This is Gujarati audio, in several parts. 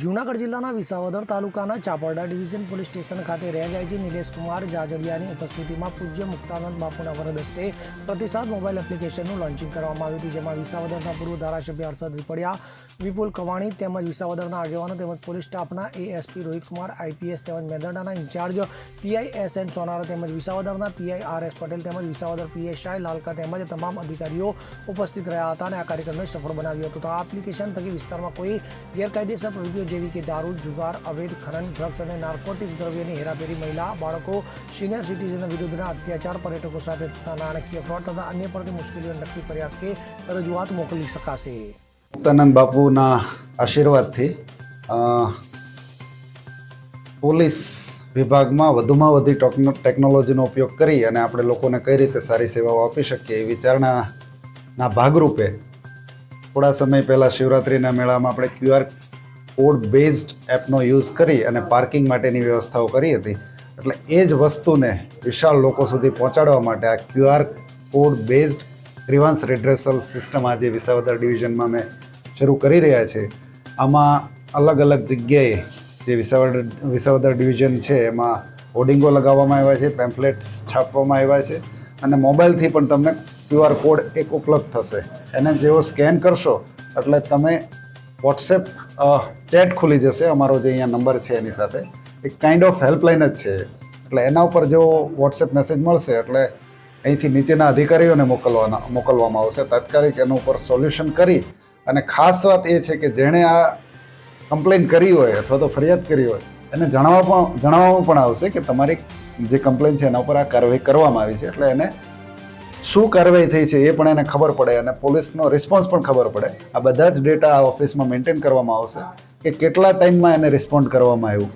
જૂનાગઢ જિલ્લાના વિસાવદર તાલુકાના ચાપરડા ડિવિઝન પોલીસ સ્ટેશન ખાતે રેન્જ નિલેશ કુમાર જાજડિયાની ઉપસ્થિતિમાં પૂજ્ય મુક્તાનંદ બાપુના વરદ હસ્તે પ્રતિસાદ મોબાઈલ એપ્લિકેશનનું લોન્ચિંગ કરવામાં આવ્યું હતું, જેમાં વિસાવદરના પૂર્વ ધારાસભ્ય હર્ષદ રીપડિયા, વિપુલ કવાણી તેમજ વિસાવદરના આગેવાનો તેમજ પોલીસ સ્ટાફના એએસપી રોહિતકુમાર, આઈપીએસ તેમજ મેદરડાના ઇન્ચાર્જ પીઆઈ એસએન સોનારા તેમજ વિસાવદરના પીઆઈ આરએસ પટેલ તેમજ વિસાવદર પીએસઆઈ લાલકા તેમજ તમામ અધિકારીઓ ઉપસ્થિત રહ્યા હતા અને આ કાર્યક્રમને સફળ બનાવ્યો હતો. તો આ એપ્લિકેશન થકી વિસ્તારમાં કોઈ ગેરકાયદેસર પ્રવૃત્તિઓ જેવી કે દારૂ, જુગાર, અવૈધ ખનન, ડ્રગ્સ અને નાર્કોટિક્સ દ્રવ્યની હેરાફેરી, મહિલા, બાળકો, સિનિયર સિટીઝન વિરુદ્ધના અત્યાચાર, પર્યટકો સાથે થતા નાણાકીય ફ્રોડ તથા અન્ય પ્રકારની મુશ્કેલીઓ નક્કી ફરિયાદ કે રજૂઆત મોકલી શકાશે. મુક્તાનંદ બાપુના આશીર્વાદથી પોલીસ વિભાગમાં વધુમાં વધુ ટેકનોલોજીનો ઉપયોગ કરી અને આપણે લોકોને કઈ રીતે સારી સેવાઓ આપી શકીએ એ વિચારણાના ભાગરૂપે થોડા સમય પહેલાં શિવરાત્રિના મેળામાં આપણે QR કોડ બેઝડ એપનો યુઝ કરી અને પાર્કિંગ માટેની વ્યવસ્થાઓ કરી હતી. એટલે એ જ વસ્તુને વિશાળ લોકો સુધી પહોંચાડવા માટે આ QR code based grievance redressal system આજે વિસાવદર ડિવિઝનમાં મેં શરૂ કરી રહ્યા છે. આમાં અલગ અલગ જગ્યાએ જે વિસાવદર ડિવિઝન છે એમાં હોર્ડિંગો લગાવવામાં આવ્યા છે, પેમ્ફલેટ્સ છાપવામાં આવ્યા છે અને મોબાઈલથી પણ તમને QR કોડ એક ઉપલબ્ધ થશે. એને જેવો સ્કેન કરશો એટલે તમે વોટ્સએપ ચેટ ખુલી જશે. અમારો જે અહીંયા નંબર છે એની સાથે એક કાઇન્ડ ઓફ હેલ્પલાઇન જ છે. એટલે એના ઉપર જો વોટ્સએપ મેસેજ મળશે એટલે અહીંથી નીચેના અધિકારીઓને મોકલવામાં આવશે. તાત્કાલિક એના ઉપર સોલ્યુશન કરી અને ખાસ વાત એ છે કે જેણે આ કમ્પ્લેન કરી હોય અથવા તો ફરિયાદ કરી હોય એને જણાવવામાં પણ આવશે કે તમારી જે કમ્પ્લેન છે એના ઉપર આ કાર્યવાહી કરવામાં આવી છે. એટલે એને શું કાર્યવાહી થઈ છે એ પણ એને ખબર પડે અને પોલીસનો રિસ્પોન્સ પણ ખબર પડે. આ બધા જ ડેટા આ ઓફિસમાં મેન્ટેન કરવામાં આવશે કે કેટલા ટાઈમમાં એને રિસ્પોન્ડ કરવામાં આવ્યું,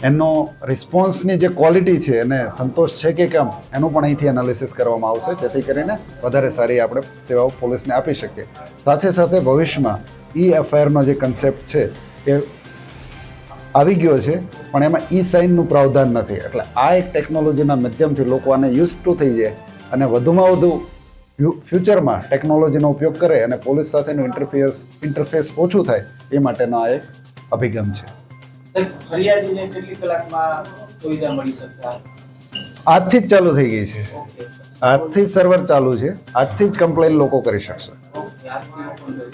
એનો રિસ્પોન્સની જે ક્વોલિટી છે એને સંતોષ છે કે કેમ એનું પણ અહીંથી એનાલિસિસ કરવામાં આવશે, જેથી કરીને વધારે સારી આપણે સેવાઓ પોલીસને આપી શકીએ. સાથે સાથે ભવિષ્યમાં FIRનો જે કન્સેપ્ટ છે એ આવી ગયો છે પણ એમાં સાઇનનું પ્રાવધાન નથી. એટલે આ એક ટેકનોલોજીના માધ્યમથી લોકો આને યુઝ ટુ થઈ જાય અને વધુમાં વધુ ફ્યુચરમાં ટેકનોલોજીનો ઉપયોગ કરે અને પોલીસ સાથેનું ઇન્ટરફેસ ઓછું થાય એ માટેનો આ એક અભિગમ છે. આજથી જ ચાલુ થઈ ગઈ છે. આજથી જ સર્વર ચાલુ છે. આજથી જ કમ્પ્લેન લોકો કરી શકશે.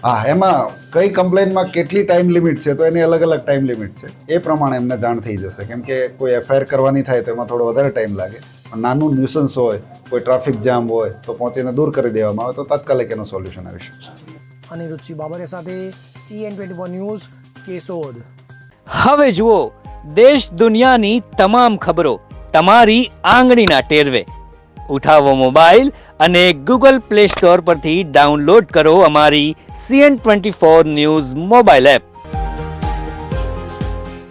હા, એમાં કઈ કમ્પ્લેનમાં કેટલી ટાઈમ લિમિટ છે તો એની અલગ અલગ ટાઈમ લિમિટ છે. એ પ્રમાણે એમને જાણ થઈ જશે. કેમ કે કોઈ FIR કરવાની થાય તો એમાં થોડો વધારે ટાઈમ લાગે. નાનું ન્યુસન્સ હોય, કોઈ ટ્રાફિક જામ હોય તો પહોંચીને દૂર કરી દેવામાં આવે તો તાત્કાલિક એનું સોલ્યુશન આવી શકશે. અનિરુદ્ધસિંહ બાબરિયા સાથે CN24 ન્યૂઝ, કેશોદ. હવે જુઓ દેશ દુનિયાની તમામ ખબરો તમારી આંગળીના ટેરવે. ઉઠાવો મોબાઈલ અને Google Play Store પરથી ડાઉનલોડ કરો અમારી CN24 ન્યૂઝ મોબાઈલ એપ.